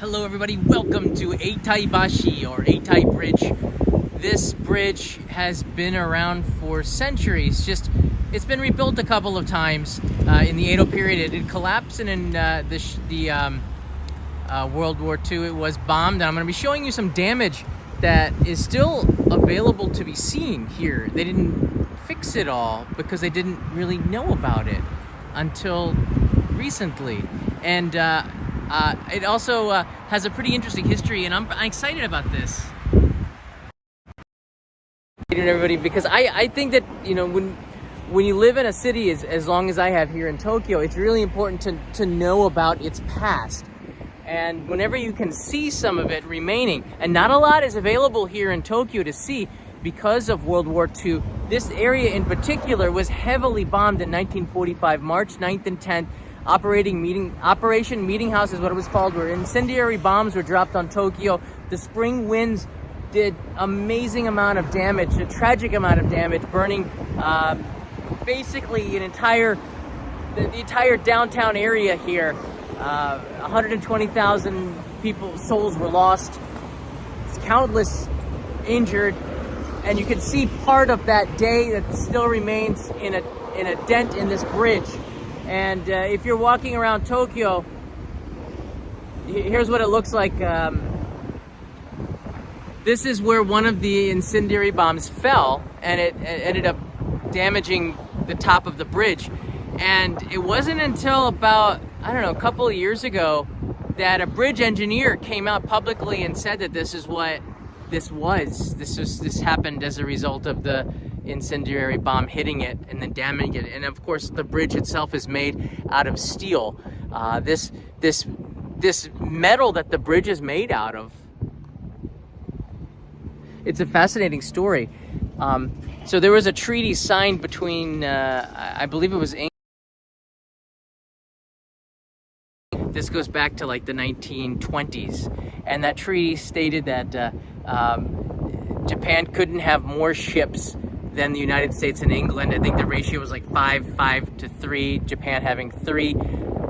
Hello everybody, welcome to Taibashi or Eitai Bridge. This bridge has been around for centuries. It's been rebuilt a couple of times. In the Edo period it did collapse, and in the World War II it was bombed. And I'm going to be showing you some damage that is still available to be seen here. They didn't fix it all because they didn't really know about it until recently. And it also has a pretty interesting history, and I'm excited about this. Everybody, because I think that, you know, when you live in a city as long as I have here in Tokyo, it's really important to know about its past. And whenever you can see some of it remaining, and not a lot is available here in Tokyo to see because of World War II, this area in particular was heavily bombed in 1945, March 9th and 10th. Operation Meeting House is what it was called, where incendiary bombs were dropped on Tokyo. The spring winds did amazing amount of damage, a tragic amount of damage, burning basically the entire downtown area here. 120,000 souls were lost, countless injured, and you can see part of that day that still remains in a dent in this bridge. And if you're walking around Tokyo, here's what it looks like. This is where one of the incendiary bombs fell, and it ended up damaging the top of the bridge. And it wasn't until about, I don't know, a couple of years ago that a bridge engineer came out publicly and said that this is what this was. This happened as a result of the incendiary bomb hitting it and then damaging it. And of course the bridge itself is made out of steel. This metal that the bridge is made out of, it's a fascinating story. So there was a treaty signed between I believe it was England. This goes back to like the 1920s, and that treaty stated that Japan couldn't have more ships than the United States and England. I think the ratio was like 5 to 3, Japan having 3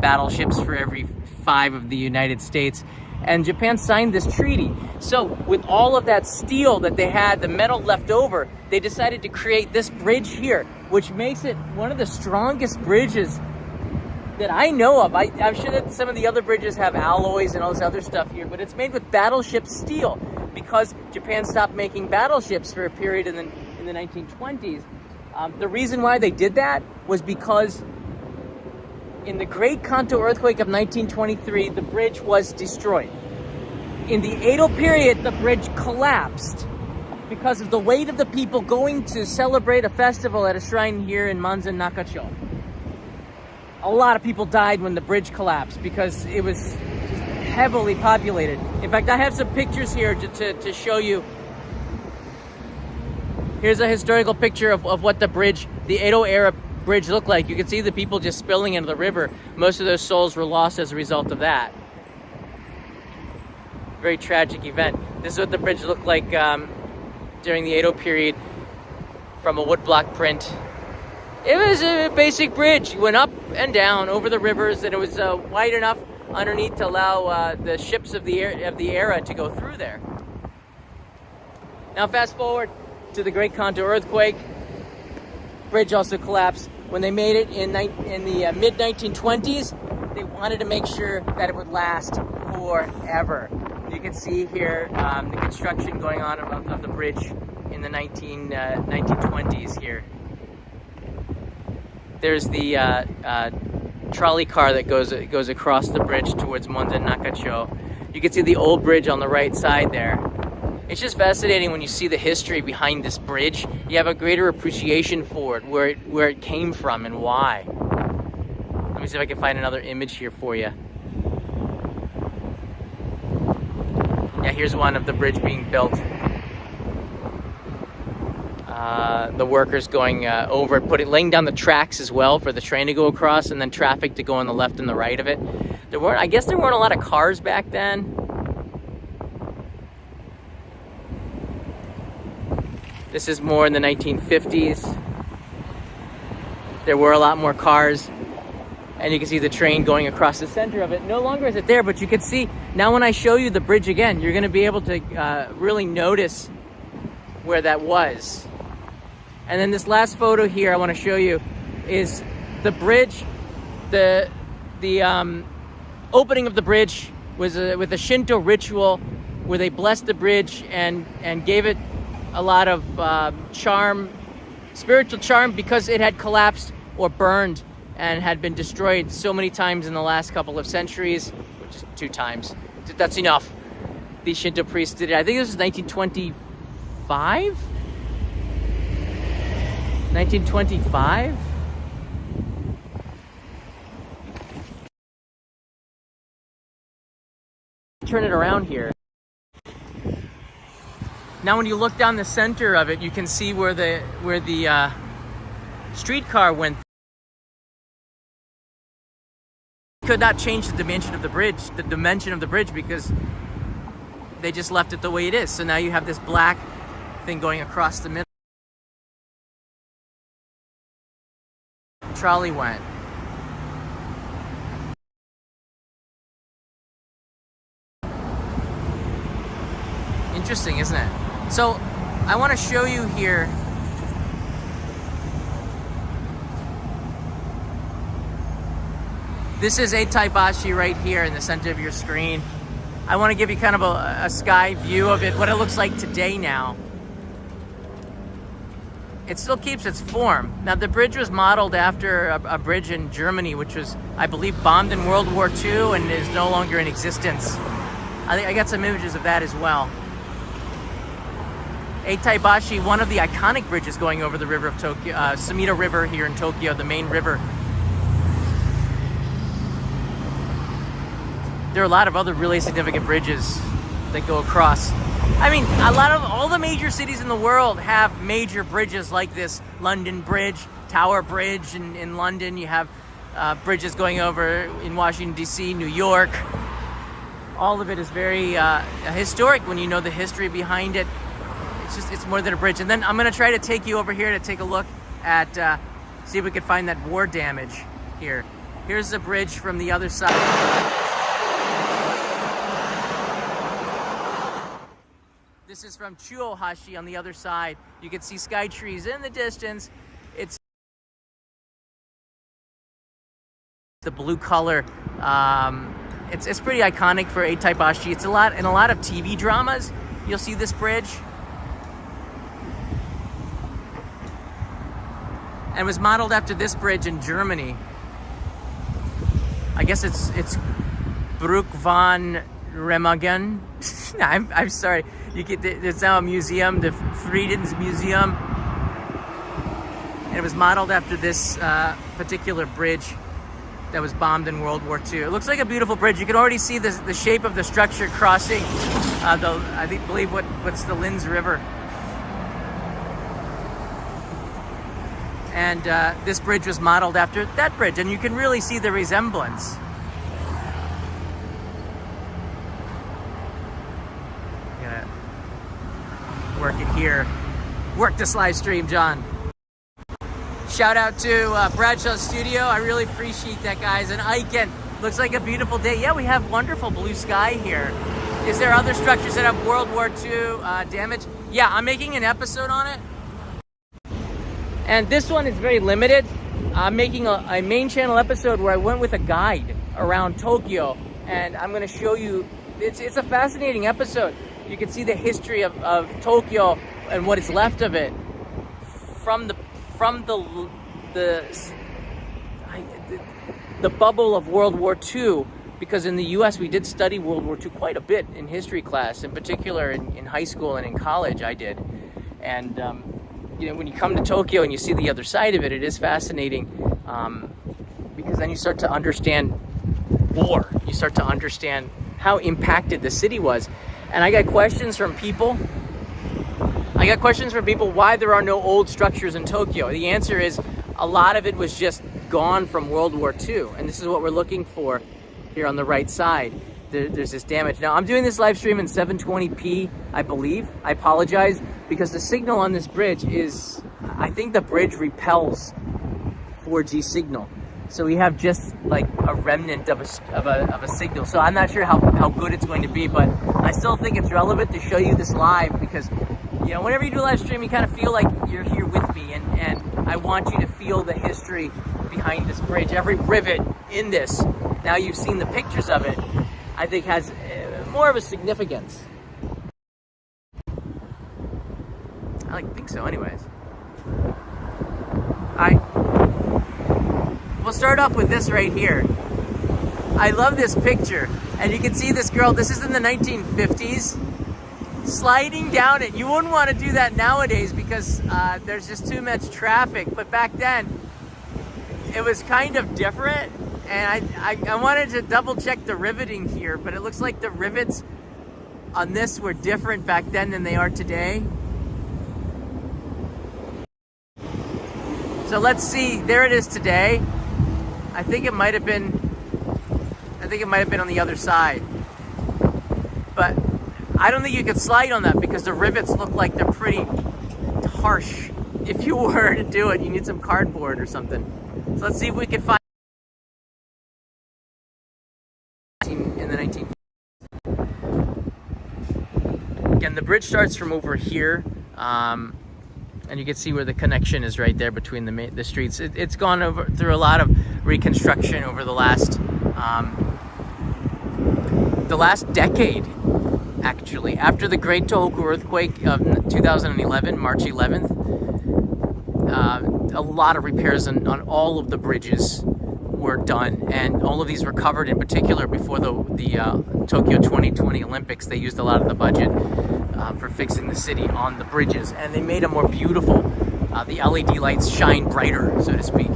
battleships for every 5 of the United States. And Japan signed this treaty. So with all of that steel that they had, the metal left over, they decided to create this bridge here, which makes it one of the strongest bridges that I know of. I'm sure that some of the other bridges have alloys and all this other stuff here, but it's made with battleship steel because Japan stopped making battleships for a period in the 1920s. The reason why they did that was because in the Great Kanto earthquake of 1923, the bridge was destroyed. In the Edo period, the bridge collapsed because of the weight of the people going to celebrate a festival at a shrine here in Manzen Nakacho. A lot of people died when the bridge collapsed because it was heavily populated. In fact, I have some pictures here to show you. Here's a historical picture of what the bridge, the Edo era bridge, looked like. You can see the people just spilling into the river. Most of those souls were lost as a result of that. Very tragic event. This is what the bridge looked like during the Edo period from a woodblock print. It was a basic bridge. You went up and down over the rivers, and it was wide enough underneath to allow the ships of the era to go through there. Now fast forward to the Great Kanto earthquake. Bridge also collapsed. When they made it in the mid-1920s, they wanted to make sure that it would last forever. You can see here the construction going on of the bridge in the 1920s here. There's the trolley car that goes across the bridge towards Manzen Nakacho. You can see the old bridge on the right side there. It's just fascinating when you see the history behind this bridge. You have a greater appreciation for it, where it came from and why. Let me see if I can find another image here for you. Yeah, here's one of the bridge being built. The workers going over it, laying down the tracks as well for the train to go across, and then traffic to go on the left and the right of it. I guess there weren't a lot of cars back then. This is more in the 1950s. There were a lot more cars. And you can see the train going across the center of it. No longer is it there, but you can see now when I show you the bridge again, you're going to be able to really notice where that was. And then this last photo here I want to show you is the bridge. The opening of the bridge was with a Shinto ritual where they blessed the bridge and gave it a lot of charm, spiritual charm, because it had collapsed or burned and had been destroyed so many times in the last couple of centuries, which is 2 times. That's enough. These Shinto priests did it. I think this was 1925? 1925? Turn it around here. Now when you look down the center of it, you can see where the streetcar went. Could not change the dimension of the bridge, because they just left it the way it is. So now you have this black thing going across the middle. The trolley went. Interesting, isn't it? So I want to show you here this is Taibashi right here in the center of your screen. I want to give you kind of a sky view of it, what it looks like today now. It still keeps its form. Now the bridge was modeled after a bridge in Germany, which was, I believe, bombed in World War II and is no longer in existence. I got some images of that as well. Taibashi, one of the iconic bridges going over the river of Tokyo, Sumida River here in Tokyo, the main river. There are a lot of other really significant bridges that go across. I mean, all the major cities in the world have major bridges like this. London Bridge, Tower Bridge in London. You have bridges going over in Washington, D.C., New York. All of it is very historic when you know the history behind it. It's more than a bridge. And then I'm going to try to take you over here to take a look at, see if we can find that war damage here. Here's the bridge from the other side. This is from Chuohashi on the other side. You can see sky trees in the distance. It's the blue color. It's pretty iconic for Taibashi. It's in a lot of TV dramas. You'll see this bridge. And was modeled after this bridge in Germany. I guess it's Brück von Remagen. I'm sorry. There's now a museum, the Friedens Museum. And it was modeled after this particular bridge that was bombed in World War II. It looks like a beautiful bridge. You can already see the shape of the structure crossing I believe what's the Linz River. And this bridge was modeled after that bridge, and you can really see the resemblance. Gonna work it here. Work this live stream, John. Shout out to Bradshaw Studio. I really appreciate that, guys. And Aiken, looks like a beautiful day. Yeah, we have wonderful blue sky here. Is there other structures that have World War II damage? Yeah, I'm making an episode on it. And this one is very limited. I'm making a main channel episode where I went with a guide around Tokyo, and I'm going to show you. It's a fascinating episode. You can see the history of Tokyo and what is left of it from the bubble of World War II. Because in the U.S. we did study World War II quite a bit in history class, in particular in high school and in college. I did, and. When you come to Tokyo and you see the other side of it, it is fascinating because then you start to understand war. You start to understand how impacted the city was. And I got questions from people. Why there are no old structures in Tokyo. The answer is a lot of it was just gone from World War II. And this is what we're looking for here on the right side. There's this damage. Now, I'm doing this live stream in 720p, I believe. I apologize, because the signal on this bridge is, I think the bridge repels 4G signal. So we have just like a remnant of a signal. So I'm not sure how good it's going to be, but I still think it's relevant to show you this live because, you know, whenever you do a live stream, you kind of feel like you're here with me, and I want you to feel the history behind this bridge. Every rivet in this, now you've seen the pictures of it, I think has more of a significance. I think so anyways. We'll start off with this right here. I love this picture, and you can see this girl, this is in the 1950s, sliding down it. You wouldn't want to do that nowadays because there's just too much traffic, but back then it was kind of different, and I wanted to double check the riveting here, but it looks like the rivets on this were different back then than they are today. So let's see, there it is today. I think it might have been on the other side. But I don't think you could slide on that because the rivets look like they're pretty harsh. If you were to do it, you need some cardboard or something. So let's see if we can find in the 19. Again, the bridge starts from over here. And you can see where the connection is right there between the streets. It's gone through a lot of reconstruction over the last decade, actually. After the Great Tohoku earthquake of 2011, March 11th, a lot of repairs on all of the bridges were done, and all of these were covered. In particular, before the Tokyo 2020 Olympics, they used a lot of the budget for fixing the city on the bridges, and they made them more beautiful. The LED lights shine brighter, so to speak.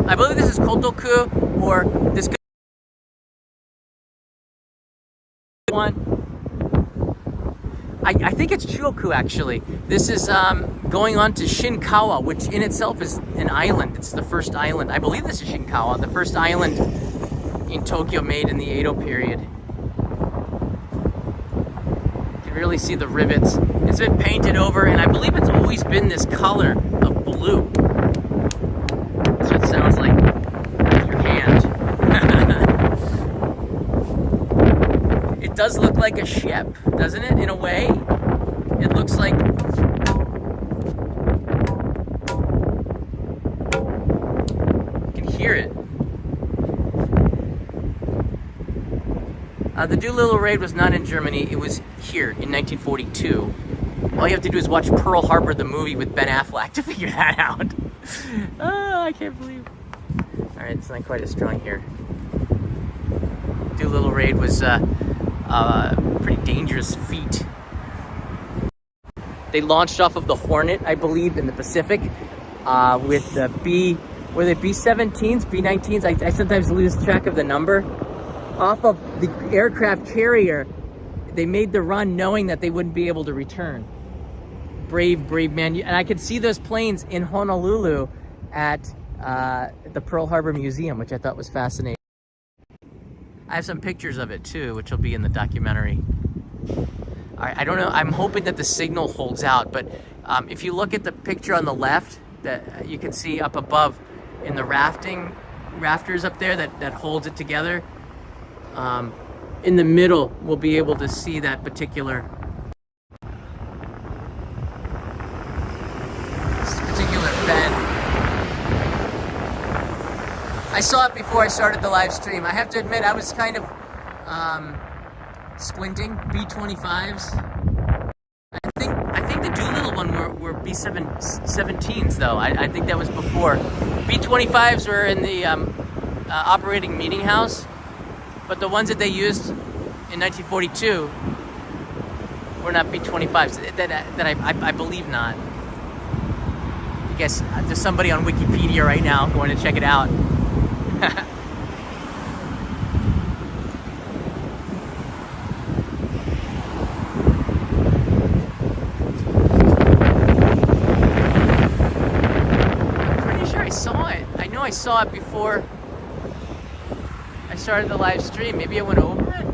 I believe this is Kotoku, or this one. I think it's Chuoku, actually. This is going on to Shinkawa, which in itself is an island. It's the first island. I believe this is Shinkawa, the first island in Tokyo made in the Edo period. Really see the rivets. It's been painted over, and I believe it's always been this color of blue. That's what it sounds like with your hand. It does look like a ship, doesn't it? In a way, it looks like. You can hear it. The Doolittle raid was not in Germany, it was here in 1942. All you have to do is watch Pearl Harbor, the movie with Ben Affleck, to figure that out. Oh, I can't believe. Alright, it's not quite as strong here. Doolittle raid was a pretty dangerous feat. They launched off of the Hornet, I believe, in the Pacific, with the were they B-17s, B-19s? I sometimes lose track of the number. Off of the aircraft carrier, they made the run knowing that they wouldn't be able to return. Brave man. And I could see those planes in Honolulu at the Pearl Harbor Museum, which I thought was fascinating. I have some pictures of it too, which will be in the documentary. All right, I don't know, I'm hoping that the signal holds out, but if you look at the picture on the left, that you can see up above in the rafters up there that holds it together. In the middle, we'll be able to see that particular bend. I saw it before I started the live stream. I have to admit, I was kind of squinting. B-25s. I think the Doolittle one were B-17s though. I think that was before. B-25s were in the operating meeting house. But the ones that they used in 1942 were not B-25s. That I believe not. I guess there's somebody on Wikipedia right now going to check it out. I'm pretty sure I saw it. I know I saw it before I started the live stream. Maybe I went over it?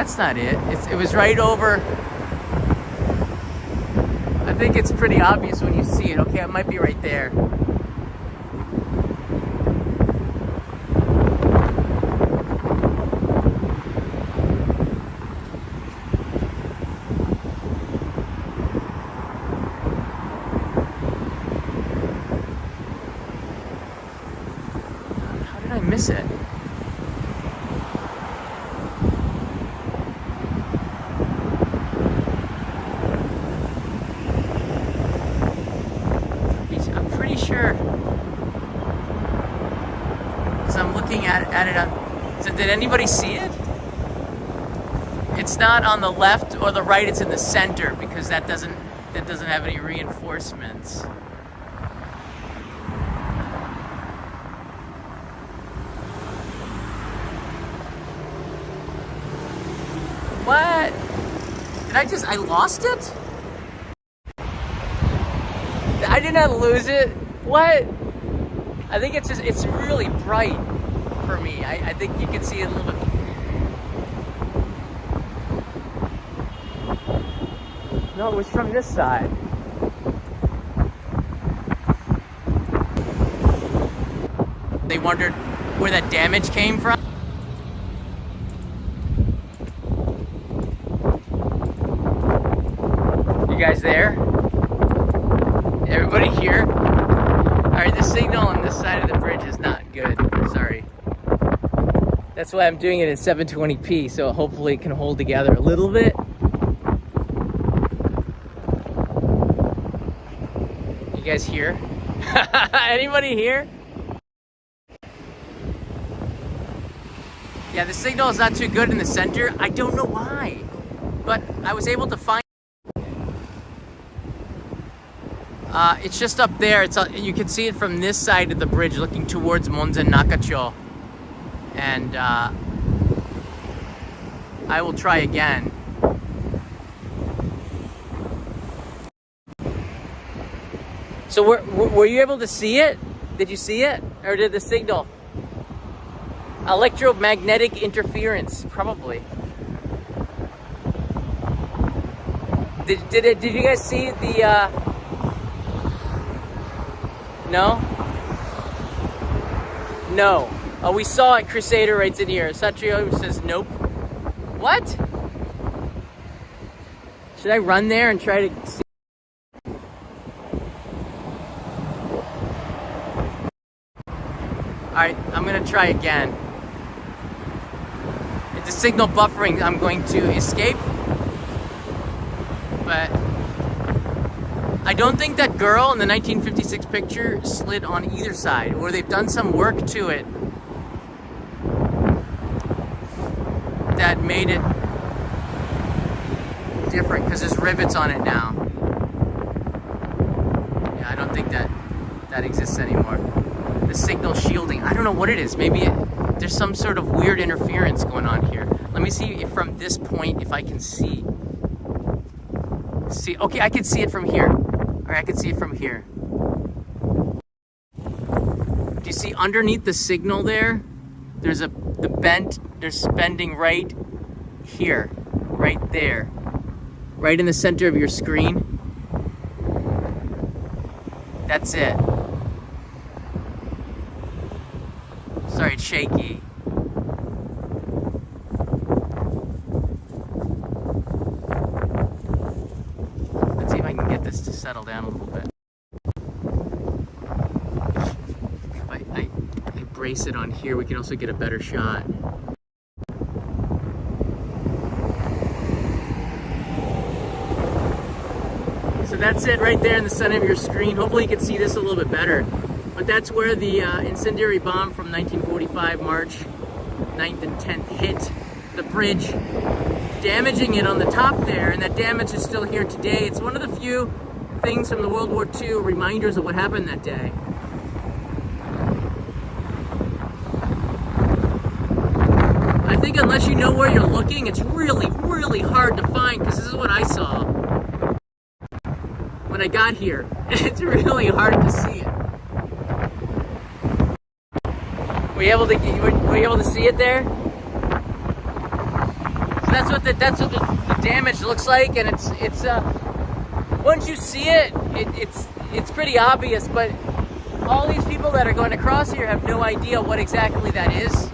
That's not it. It was right over. I think it's pretty obvious when you see it. Okay, it might be right there. How did I miss it? Sure, because I'm looking at it on. So did anybody see it? It's not on the left or the right. It's in the center because that doesn't have any reinforcements. What? I lost it? I did not lose it. What? I think it's really bright for me. I think you can see it a little bit. No, it was from this side. They wondered where that damage came from. You guys there? Everybody here? Alright, the signal on this side of the bridge is not good. Sorry. That's why I'm doing it at 720p, so hopefully it can hold together a little bit. You guys here? Anybody here? Yeah, the signal is not too good in the center. I don't know why, but I was able to find. It's just up there. You can see it from this side of the bridge, looking towards Monzen Nakacho. And I will try again. So were you able to see it? Did you see it, or did the signal? Electromagnetic interference, probably. Did you guys see the? No? No. Oh, we saw it. Crusader writes in here. Satrio says nope. What? Should I run there and try to see? Alright, I'm gonna try again. If the signal buffering, I'm going to escape. But I don't think that girl in the 1956 picture slid on either side, or they've done some work to it that made it different, because there's rivets on it now. Yeah, I don't think that exists anymore. The signal shielding, I don't know what it is. Maybe there's some sort of weird interference going on here. Let me see if from this point, if I can see. Okay, I can see it from here. Or I can see it from here. Do you see underneath the signal there? There's there's bending right here, right there, right in the center of your screen. That's it. Sorry, it's shaky. Let's see if I can get this to settle down a little bit. If I brace it on here, we can also get a better shot. So that's it right there in the center of your screen. Hopefully you can see this a little bit better. But that's where the incendiary bomb from 1945, March 9th and 10th hit the bridge, damaging it on the top there, and that damage is still here today. It's one of the few things from the World War II, reminders of what happened that day. I think unless you know where you're looking, it's really, really hard to find, because this is what I saw when I got here. It's really hard to see it. Were you able to see it there? that's what the damage looks like, and it's once you see it, it's pretty obvious. But all these people that are going across here have no idea what exactly that is,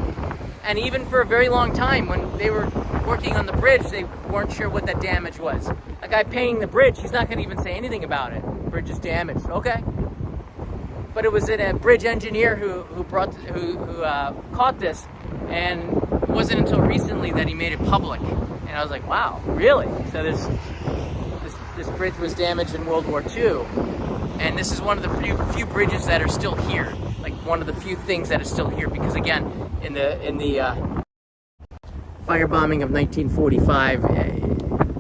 and even for a very long time, when they were working on the bridge, they weren't sure what that damage was. A guy painting the bridge, he's not going to even say anything about it. Bridge is damaged, okay. But it was a bridge engineer who caught this, and it wasn't until recently that he made it public. And I was like, wow, really? So this bridge was damaged in World War II, and this is one of the few bridges that are still here. Like one of the few things that is still here, because again, in the firebombing of 1945,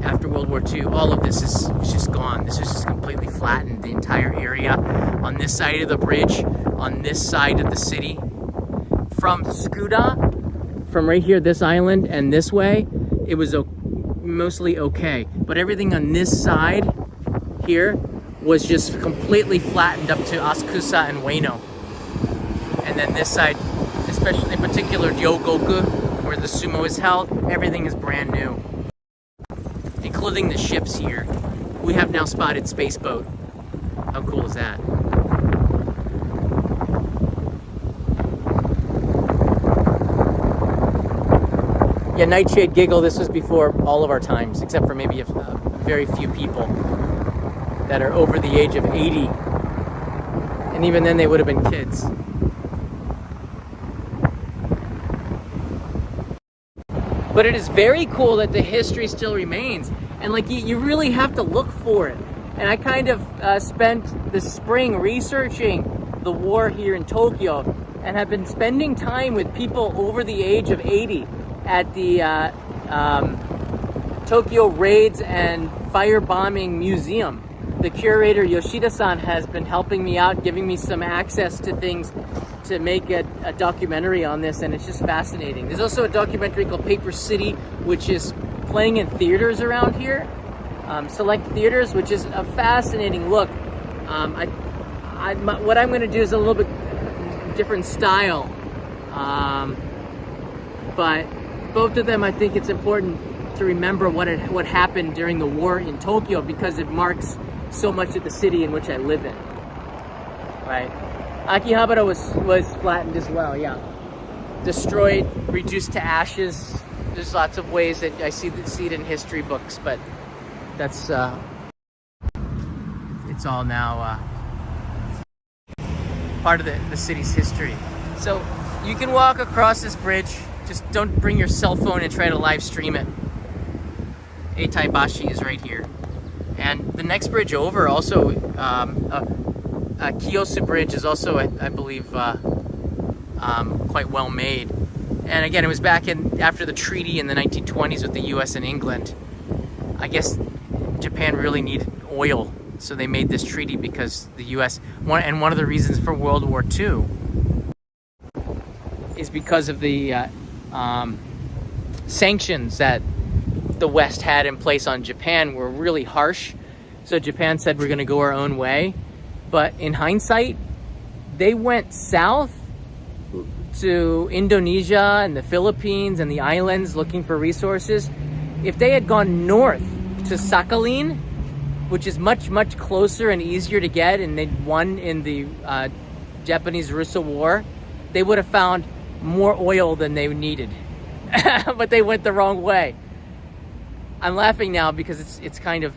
after World War II, all of this is just gone. This is just completely flattened, the entire area on this side of the bridge, on this side of the city. From Skuda, from right here, this island, and this way, it was mostly okay. But everything on this side here was just completely flattened up to Asakusa and Ueno. And then this side, especially in particular Ryogoku, where the sumo is held, everything is brand new, including the ships here. We have now spotted Spaceboat. How cool is that? Yeah, Nightshade Giggle, this was before all of our times, except for maybe a very few people that are over the age of 80. And even then they would have been kids. But it is very cool that the history still remains. And like you really have to look for it. And I kind of spent the spring researching the war here in Tokyo, and have been spending time with people over the age of 80 at the Tokyo Raids and Firebombing Museum. The curator Yoshida-san has been helping me out, giving me some access to things to make a documentary on this, and it's just fascinating. There's also a documentary called Paper City, which is playing in theaters around here, select theaters, which is a fascinating look. What I'm going to do is a little bit different style, but both of them, I think it's important to remember what happened during the war in Tokyo, because it marks so much of the city in which I live in, right? Akihabara was flattened as well, yeah. Destroyed, reduced to ashes. There's lots of ways that I see it in history books, but that's it's all now part of the city's history. So you can walk across this bridge. Just don't bring your cell phone and try to live stream it. Eitai Bashi is right here. And the next bridge over, also Kiyosu Bridge, is also, I believe, quite well made. And again, it was back after the treaty in the 1920s with the U.S. and England. I guess Japan really needed oil, so they made this treaty, because the U.S. and one of the reasons for World War II is because of the sanctions that the West had in place on Japan were really harsh. So Japan said, we're going to go our own way. But in hindsight, they went south to Indonesia and the Philippines and the islands looking for resources. If they had gone north to Sakhalin, which is much, much closer and easier to get, and they'd won in the Japanese-Russo War, they would have found more oil than they needed. But they went the wrong way. I'm laughing now because it's kind of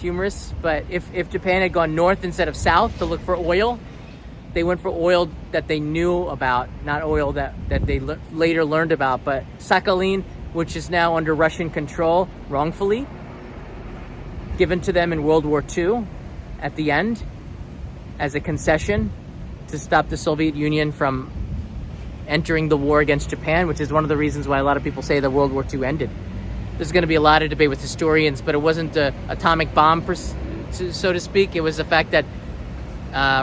humorous, but if Japan had gone north instead of south to look for oil, they went for oil that they knew about, not oil that they later learned about. But Sakhalin, which is now under Russian control, wrongfully given to them in World War II at the end as a concession to stop the Soviet Union from entering the war against Japan, which is one of the reasons why a lot of people say that World War II ended. There's going to be a lot of debate with historians, but it wasn't the atomic bomb, so to speak. It was the fact that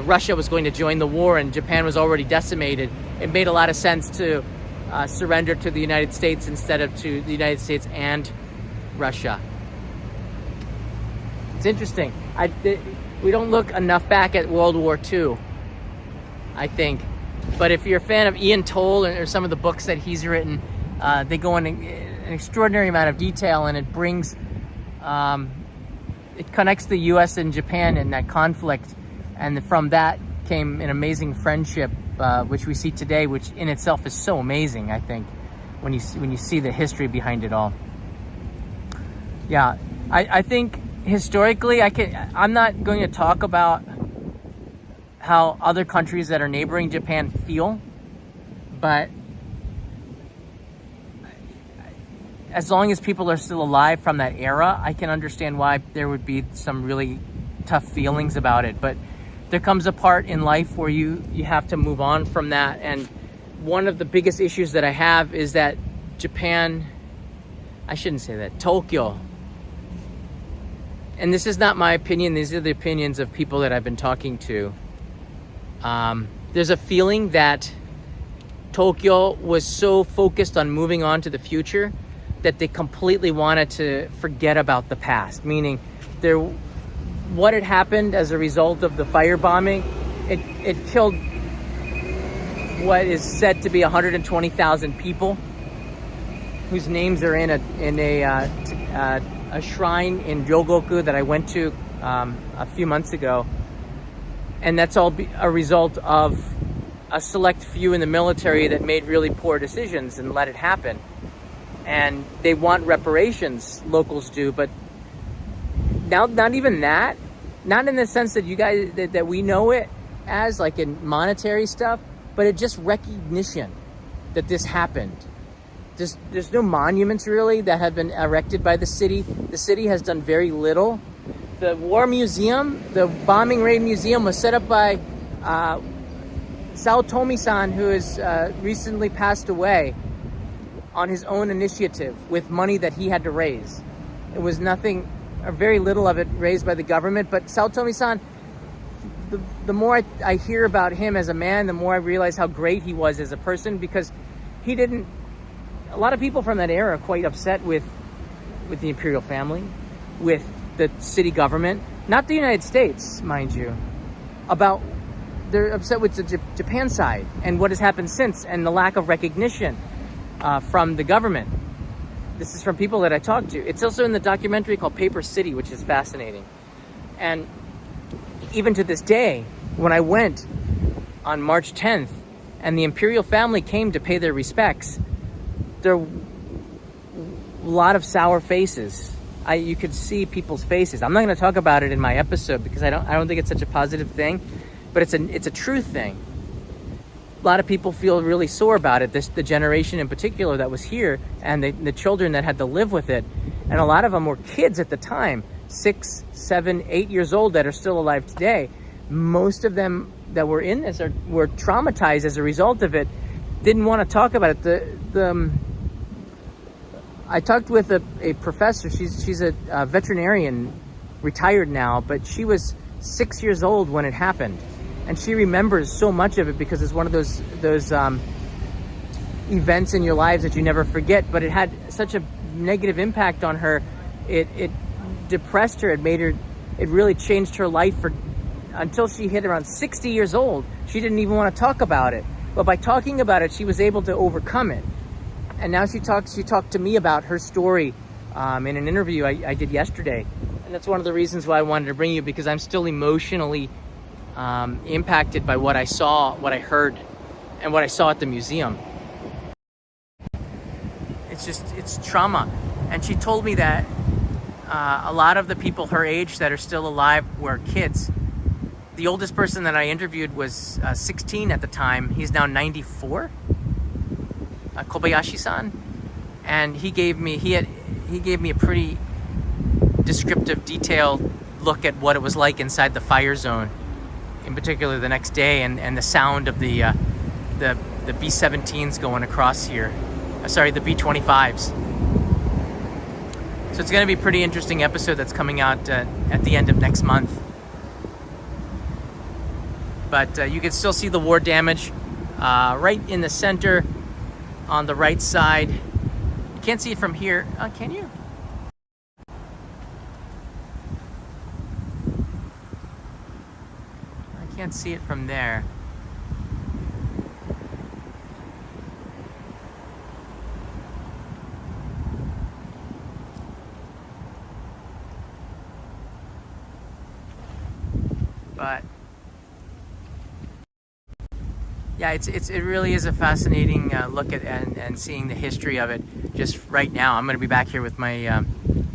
Russia was going to join the war and Japan was already decimated. It made a lot of sense to surrender to the United States instead of to the United States and Russia. It's interesting. We don't look enough back at World War II, I think. But if you're a fan of Ian Toll or some of the books that he's written, they go in an extraordinary amount of detail, and it brings, it connects the U.S. and Japan in that conflict, and from that came an amazing friendship, which we see today, which in itself is so amazing, I think, when you see the history behind it all. Yeah, I think historically, I'm not going to talk about how other countries that are neighboring Japan feel, but as long as people are still alive from that era, I can understand why there would be some really tough feelings about it. But there comes a part in life where you have to move on from that. And one of the biggest issues that I have is that Japan, I shouldn't say that, Tokyo, and this is not my opinion, these are the opinions of people that I've been talking to. There's a feeling that Tokyo was so focused on moving on to the future that they completely wanted to forget about the past. Meaning, what had happened as a result of the firebombing, it killed what is said to be 120,000 people, whose names are in a shrine in Ryogoku that I went to a few months ago. And that's all a result of a select few in the military that made really poor decisions and let it happen. And they want reparations, locals do, but now not even that, not in the sense that you guys, that we know it as, like in monetary stuff, but it's just recognition that this happened. There's no monuments really that have been erected by the city. The city has done very little. The War Museum, the Bombing Raid Museum, was set up by Saotomi-san, who has recently passed away, on his own initiative with money that he had to raise. It was nothing, or very little of it raised by the government. But Saotomi-san, the more I hear about him as a man, the more I realize how great he was as a person, because he didn't, a lot of people from that era are quite upset with the imperial family, with the city government, not the United States, mind you, they're upset with the Japan side and what has happened since, and the lack of recognition from the government. This is from people that I talked to. It's also in the documentary called Paper City, which is fascinating. And even to this day, when I went on March 10th and the imperial family came to pay their respects, there were a lot of sour faces. You could see people's faces. I'm not going to talk about it in my episode because I don't think it's such a positive thing, but it's a true thing. A lot of people feel really sore about it, the generation in particular that was here, and the children that had to live with it. And a lot of them were kids at the time, 6, 7, 8 years old, that are still alive today. Most of them that were in this were traumatized as a result of it, didn't want to talk about it. I talked with a professor. She's a veterinarian, retired now, but she was 6 years old when it happened. And she remembers so much of it because it's one of those events in your lives that you never forget. But it had such a negative impact on her. It depressed her. It really changed her life until she hit around 60 years old. She didn't even want to talk about it. But by talking about it, she was able to overcome it. And now she talked to me about her story in an interview I did yesterday. And that's one of the reasons why I wanted to bring you, because I'm still emotionally impacted by what I saw, what I heard, and what I saw at the museum. It's trauma. And she told me that a lot of the people her age that are still alive were kids. The oldest person that I interviewed was 16 at the time. He's now 94. Kobayashi-san, and he gave me a pretty descriptive, detailed look at what it was like inside the fire zone, in particular the next day, and the sound of the B-17s going across here. Sorry, the B-25s. So it's going to be a pretty interesting episode that's coming out at the end of next month. But you can still see the war damage right in the center. On the right side. You can't see it from here. Can you? I can't see it from there. But yeah, it really is a fascinating look at and seeing the history of it just right now. I'm going to be back here with my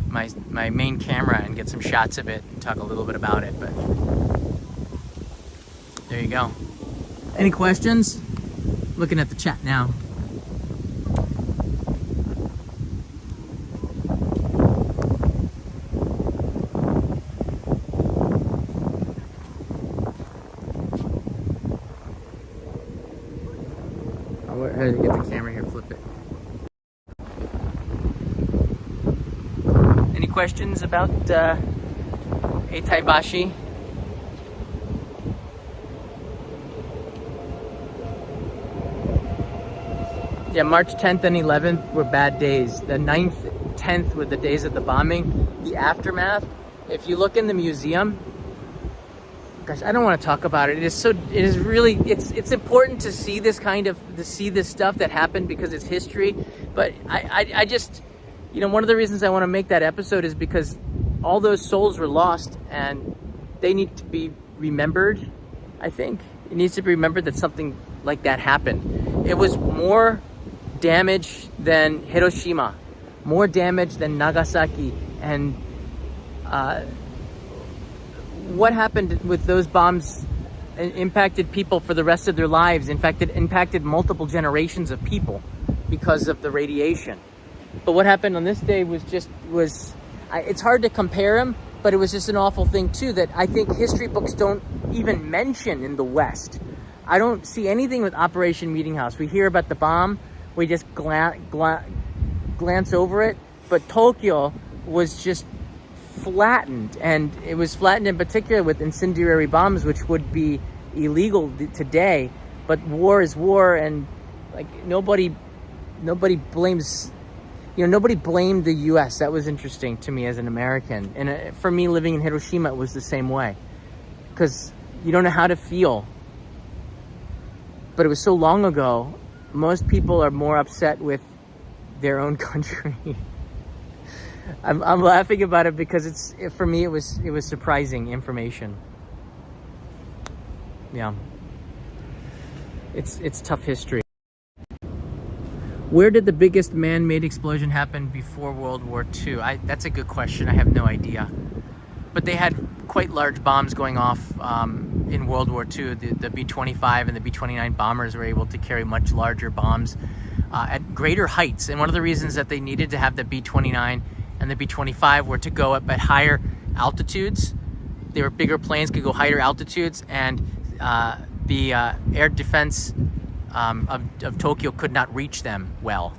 my main camera and get some shots of it and talk a little bit about it. But there you go. Any questions? Looking at the chat now. How do you get the camera here? Flip it. Any questions about Taibashi? Yeah, March 10th and 11th were bad days. The 9th, 10th were the days of the bombing. The aftermath, if you look in the museum, gosh, I don't want to talk about it. It's important to see this this stuff that happened because it's history. But I just, one of the reasons I want to make that episode is because all those souls were lost and they need to be remembered. I think it needs to be remembered that something like that happened. It was more damage than Hiroshima, more damage than Nagasaki, and what happened with those bombs impacted people for the rest of their lives. In fact, it impacted multiple generations of people because of the radiation. But what happened on this day it's hard to compare them, but it was just an awful thing too that I think history books don't even mention in the West. I don't see anything with Operation Meeting House. We hear about the bomb, we just glance over it, but Tokyo was just flattened, and it was flattened in particular with incendiary bombs, which would be illegal today. But war is war, and like nobody blames, nobody blamed the U.S. That was interesting to me as an American, and for me living in Hiroshima, it was the same way, because you don't know how to feel. But it was so long ago. Most people are more upset with their own country. I'm laughing about it because for me it was surprising information. Yeah, it's tough history. Where did the biggest man-made explosion happen before World War II? That's a good question. I have no idea. But they had quite large bombs going off in World War II. The B-25 and the B-29 bombers were able to carry much larger bombs at greater heights. And one of the reasons that they needed to have the B-29 and the B-25 were to go up at higher altitudes. They were bigger planes, could go higher altitudes, and the air defense of Tokyo could not reach them well.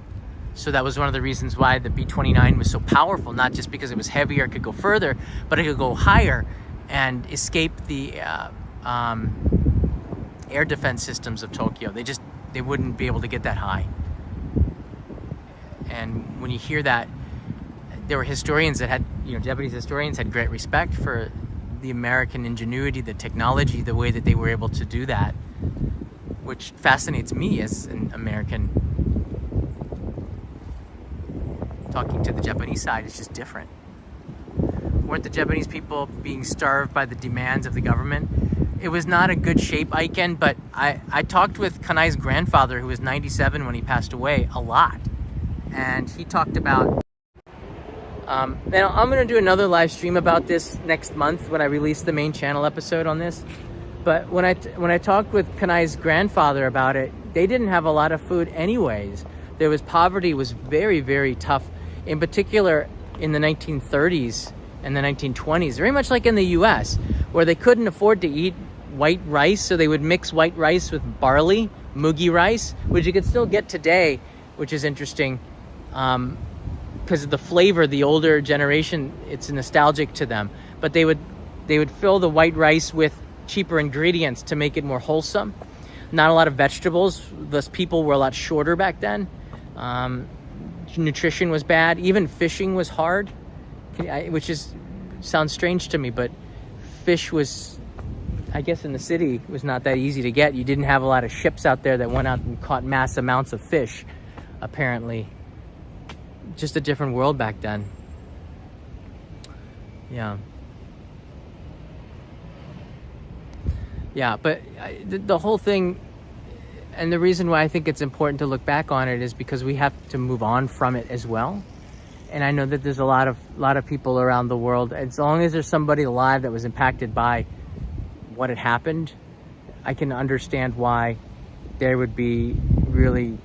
So that was one of the reasons why the B-29 was so powerful, not just because it was heavier, it could go further, but it could go higher and escape the air defense systems of Tokyo. They wouldn't be able to get that high. And when you hear that, there were historians that had, Japanese historians had great respect for the American ingenuity, the technology, the way that they were able to do that, which fascinates me as an American. Talking to the Japanese side is just different. Weren't the Japanese people being starved by the demands of the government? It was not a good shape, Aiken, but I talked with Kanai's grandfather, who was 97 when he passed away, a lot. And he talked about... now, I'm going to do another live stream about this next month when I release the main channel episode on this. But when I talked with Kanai's grandfather about it, they didn't have a lot of food anyways. Poverty was very, very tough. In particular, in the 1930s and the 1920s, very much like in the U.S., where they couldn't afford to eat white rice, so they would mix white rice with barley, mugi rice, which you could still get today, which is interesting because of the flavor. The older generation, it's nostalgic to them, but they would fill the white rice with cheaper ingredients to make it more wholesome. Not a lot of vegetables. Thus, people were a lot shorter back then. Nutrition was bad. Even fishing was hard, which sounds strange to me, but fish was, I guess in the city, was not that easy to get. You didn't have a lot of ships out there that went out and caught mass amounts of fish, apparently. Just a different world back then. Yeah. Yeah, but the whole thing, and the reason why I think it's important to look back on it is because we have to move on from it as well. And I know that there's a lot of people around the world, as long as there's somebody alive that was impacted by what had happened, I can understand why there would be really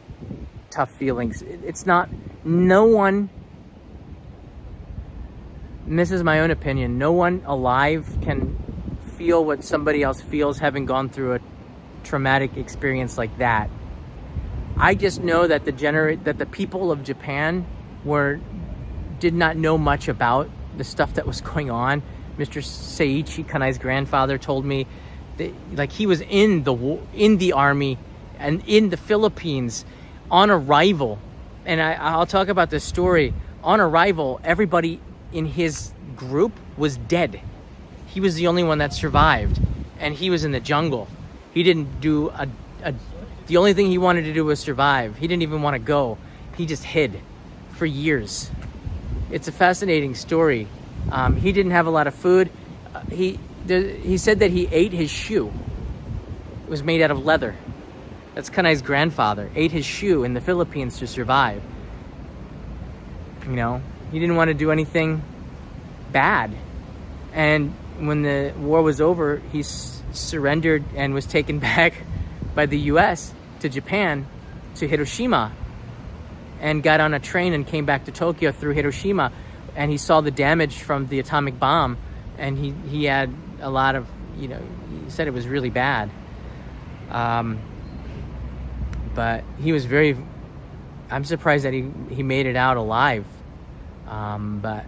tough feelings. It's not, no one, and this is my own opinion, no one alive can feel what somebody else feels having gone through a traumatic experience like that. I just know that the people of Japan did not know much about the stuff that was going on. Mr. Seiichi Kanai's grandfather told me that, like, he was in the army and in the Philippines on arrival. And I'll talk about this story. On arrival, everybody in his group was dead. He was the only one that survived, and he was in the jungle. He didn't do the only thing he wanted to do was survive. He didn't even want to go. He just hid for years. It's a fascinating story. He didn't have a lot of food. He said that he ate his shoe. It was made out of leather. That's Kanai's grandfather. Ate his shoe in the Philippines to survive. You know, he didn't want to do anything bad. And when the war was over, he surrendered and was taken back by the U.S. to Japan, to Hiroshima, and got on a train and came back to Tokyo through Hiroshima, and he saw the damage from the atomic bomb, and he had a lot of, he said it was really bad. But he was I'm surprised that he made it out alive. But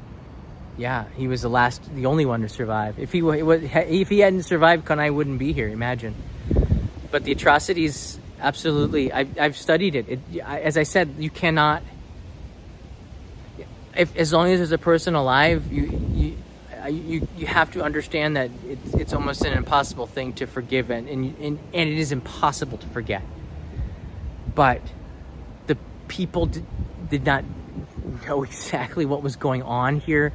yeah, he was the only one to survive. If he hadn't survived, Kanai wouldn't be here, imagine. But the atrocities, absolutely, I've studied it. As I said, you cannot, as long as there's a person alive, you have to understand that it's almost an impossible thing to forgive, and it is impossible to forget. But the people did not know exactly what was going on here,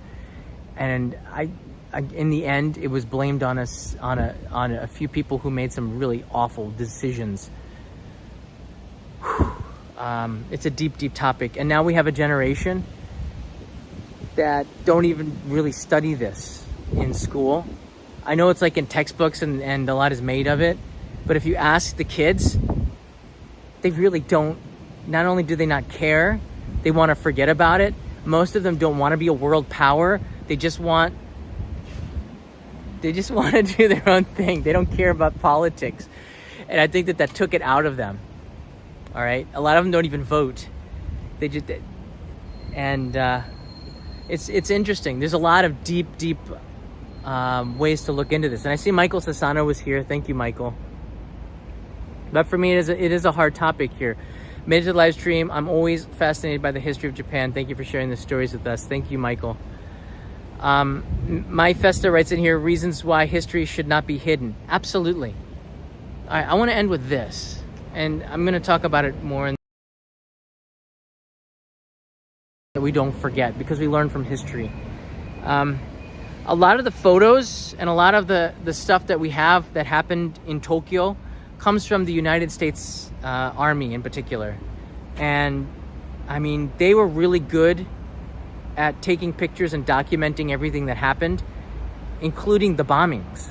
and I in the end, it was blamed on a few people who made some really awful decisions. It's a deep topic, and now we have a generation that don't even really study this in school. I know it's like in textbooks and a lot is made of it, but if you ask the kids, they really don't. Not only do they not care, they want to forget about it. Most of them don't want to be a world power. They just want to do their own thing. They don't care about politics. And I think that took it out of them. All right? A lot of them don't even vote. They just, and it's interesting. There's a lot of deep ways to look into this. And I see Michael Sassano was here. Thank you, Michael. But for me, it is a hard topic here. Made it to the live stream. I'm always fascinated by the history of Japan. Thank you for sharing the stories with us. Thank you, Michael. My Festa writes in here, reasons why history should not be hidden. Absolutely. All right, I want to end with this, and I'm going to talk about it more that we don't forget, because we learn from history. A lot of the photos and a lot of the stuff that we have that happened in Tokyo comes from the United States Army in particular. And I mean, they were really good at taking pictures and documenting everything that happened, including the bombings.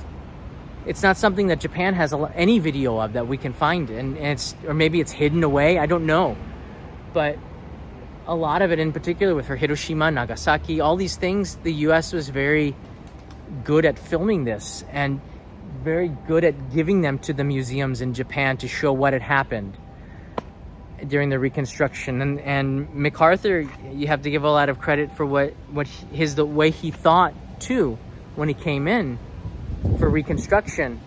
It's not something that Japan has any video of that we can find, or maybe it's hidden away, I don't know. But a lot of it, in particular with Hiroshima, Nagasaki, all these things, the US was very good at filming this and very good at giving them to the museums in Japan to show what had happened during the reconstruction. And MacArthur, you have to give a lot of credit for the way he thought too when he came in for reconstruction,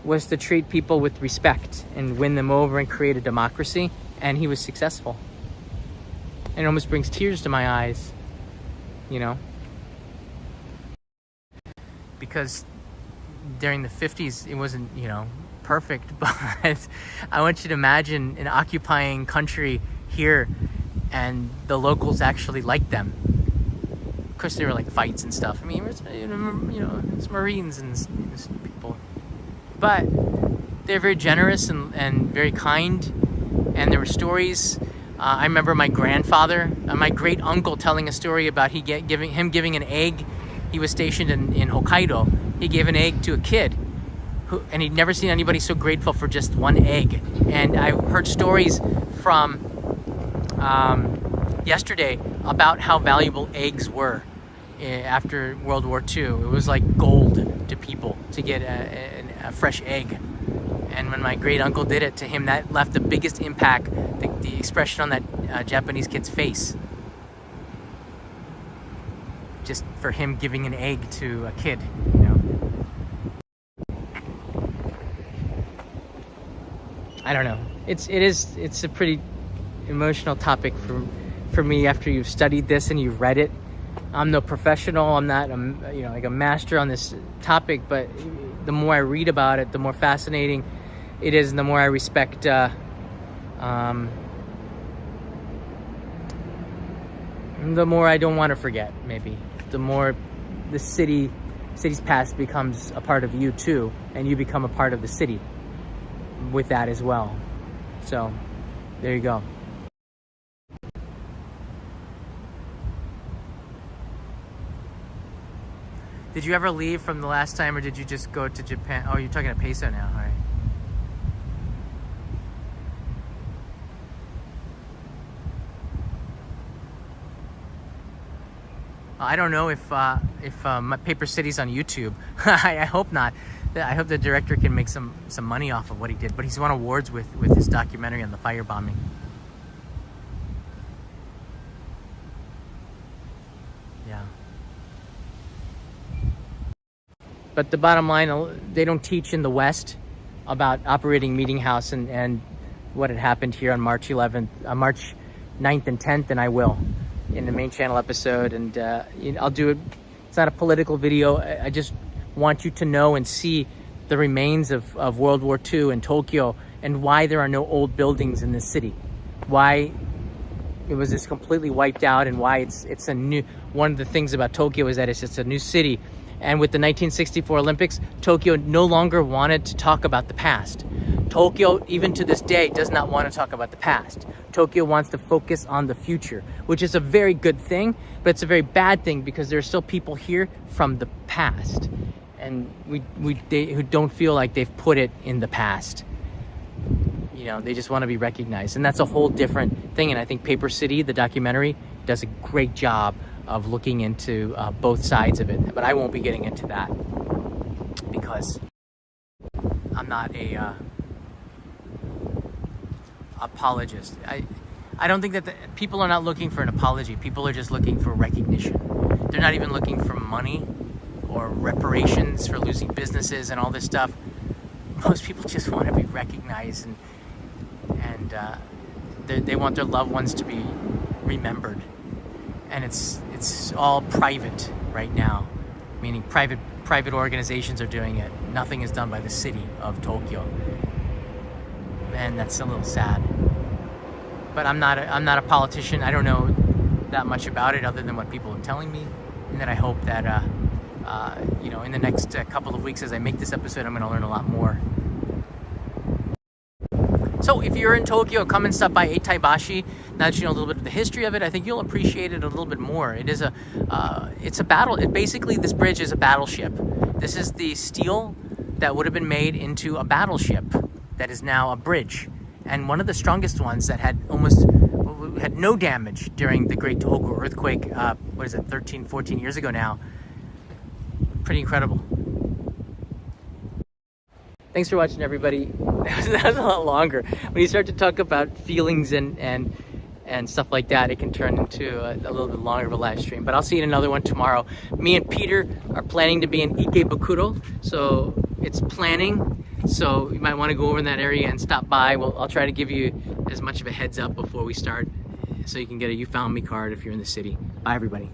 was to treat people with respect and win them over and create a democracy. And he was successful. And it almost brings tears to my eyes, because during the 50s, it wasn't, perfect, but I want you to imagine an occupying country here and the locals actually liked them. Of course, there were like fights and stuff. I mean, it's Marines and people. but they're very generous and very kind, and there were stories. I remember my grandfather, my great uncle telling a story about him giving an egg. He was stationed in Hokkaido. He gave an egg to a kid, and he'd never seen anybody so grateful for just one egg. And I heard stories from yesterday about how valuable eggs were after World War II. It was like gold to people to get a fresh egg. And when my great uncle did it to him, that left the biggest impact, the expression on that Japanese kid's face. Just for him giving an egg to a kid, you know. I don't know. It's a pretty emotional topic for me after you've studied this and you've read it. I'm no professional. I'm not like a master on this topic, but the more I read about it, the more fascinating it is, and the more I respect the more I don't want to forget, maybe. The more the city's past becomes a part of you too, and you become a part of the city with that as well. So there you go. Did you ever leave from the last time, or did you just go to Japan? Oh, you're talking to peso now, all right. I don't know if my Paper City's on YouTube. I hope not. I hope the director can make some money off of what he did. But he's won awards with his documentary on the firebombing. Yeah. But the bottom line, they don't teach in the West about operating Meeting House and what had happened here on March 11th, March 9th and 10th, and I will in the main channel episode. And I'll do it. It's not a political video. I just want you to know and see the remains of World War II in Tokyo, and why there are no old buildings in this city, why it was just completely wiped out, and why it's a new. One of the things about Tokyo is that it's just a new city. And with the 1964 Olympics, Tokyo no longer wanted to talk about the past. Tokyo, even to this day, does not want to talk about the past. Tokyo wants to focus on the future, which is a very good thing, but it's a very bad thing because there are still people here from the past, and who don't feel like they've put it in the past. You know, they just want to be recognized, and that's a whole different thing. And I think Paper City, the documentary, does a great job of looking into both sides of it. But I won't be getting into that because I'm not a apologist. I don't think that people are not looking for an apology. People are just looking for recognition. They're not even looking for money or reparations for losing businesses and all this stuff. Most people just want to be recognized, and they want their loved ones to be remembered. And it's all private right now, meaning private organizations are doing it. Nothing is done by the city of Tokyo. And that's a little sad. But I'm not a politician. I don't know that much about it other than what people are telling me. And then I hope that in the next couple of weeks as I make this episode, I'm going to learn a lot more. So if you're in Tokyo, come and stop by Taibashi. Now that you know a little bit of the history of it, I think you'll appreciate it a little bit more. It is it's a battle. Basically, this bridge is a battleship. This is the steel that would have been made into a battleship that is now a bridge, and one of the strongest ones that had no damage during the Great Tohoku earthquake. 14 years ago now. Pretty incredible. Thanks for watching, everybody. That was a lot longer. When you start to talk about feelings and stuff like that, it can turn into a little bit longer of a live stream. But I'll see you in another one tomorrow. Me and Peter are planning to be in Ikebukuro, so it's planning. So you might want to go over in that area and stop by. I'll try to give you as much of a heads up before we start, so you can get a You Found Me card if you're in the city. Bye, everybody.